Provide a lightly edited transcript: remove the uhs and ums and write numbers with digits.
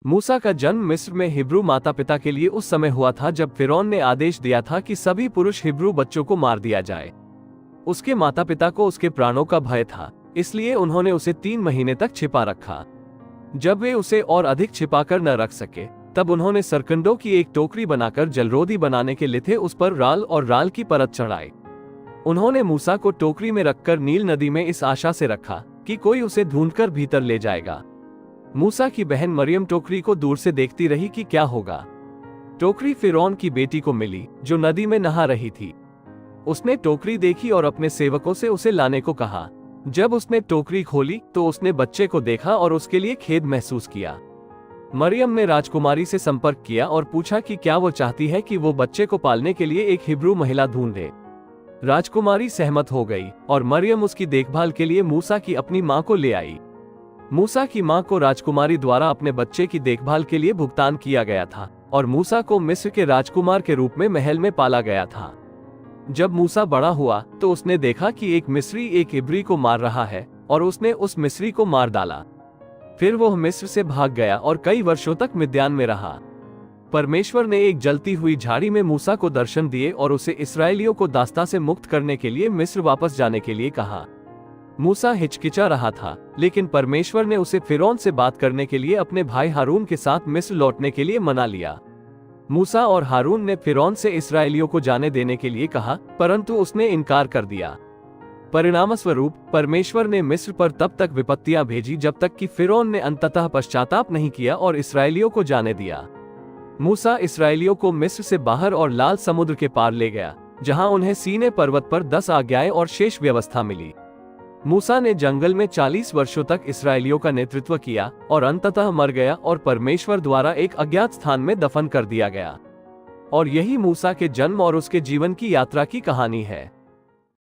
मूसा का जन्म मिस्र में हिब्रू माता पिता के लिए उस समय हुआ था जब फिरौन ने आदेश दिया था कि सभी पुरुष हिब्रू बच्चों को मार दिया जाए। उसके माता पिता को उसके प्राणों का भय था, इसलिए उन्होंने उसे 3 महीने तक छिपा रखा। जब वे उसे और अधिक छिपाकर न रख सके, तब उन्होंने सरकंडों की एक टोकरी बनाकर जलरोधी बनाने के लिथे उस पर राल और राल की परत चढ़ाई। उन्होंने मूसा को टोकरी में रखकर नील नदी में इस आशा से रखा कि कोई उसे ढूंढकर भीतर ले जाएगा। मूसा की बहन मरियम टोकरी को दूर से देखती रही कि क्या होगा। टोकरी फिरौन की बेटी को मिली जो नदी में नहा रही थी। उसने टोकरी देखी और अपने सेवकों से उसे लाने को कहा। जब उसने टोकरी खोली तो उसने बच्चे को देखा और उसके लिए खेद महसूस किया। मरियम ने राजकुमारी से संपर्क किया और पूछा कि क्या वो चाहती है कि वो बच्चे को पालने के लिए एक हिब्रू महिला ढूंढे। राजकुमारी सहमत हो गई और मरियम उसकी देखभाल के लिए मूसा की अपनी मां को ले आई। मूसा की मां को राजकुमारी द्वारा अपने बच्चे की देखभाल के लिए भुगतान किया गया था और मूसा को मिस्र के राजकुमार के रूप में महल में पाला गया था। जब मूसा बड़ा हुआ तो उसने देखा कि एक मिस्री एक इब्री को मार रहा है और उसने उस मिस्री को मार डाला। फिर वह मिस्र से भाग गया और कई वर्षों तक मिद्यान में रहा। परमेश्वर ने एक जलती हुई झाड़ी में मूसा को दर्शन दिए और उसे इस्राएलियों को दास्ता से मुक्त करने के लिए मिस्र वापस जाने के लिए कहा। मूसा हिचकिचा रहा था, लेकिन परमेश्वर ने उसे फिरौन से बात करने के लिए अपने भाई हारून के साथ मिस्र लौटने के लिए मना लिया। मूसा और हारून ने फिरौन से इस्राएलियों को जाने देने के लिए कहा, परंतु उसने इनकार कर दिया। परिणामस्वरूप परमेश्वर ने मिस्र पर तब तक विपत्तियां भेजी जब तक कि फिरौन ने अंततः पश्चाताप नहीं किया और इस्राएलियों को जाने दिया। मूसा इस्राएलियों को मिस्र से बाहर और लाल समुद्र के पार ले गया, जहां उन्हें सीने पर्वत पर 10 आज्ञाएं और शेष व्यवस्था मिली। मूसा ने जंगल में 40 वर्षों तक इस्राएलियों का नेतृत्व किया और अंततः मर गया और परमेश्वर द्वारा एक अज्ञात स्थान में दफन कर दिया गया। और यही मूसा के जन्म और उसके जीवन की यात्रा की कहानी है।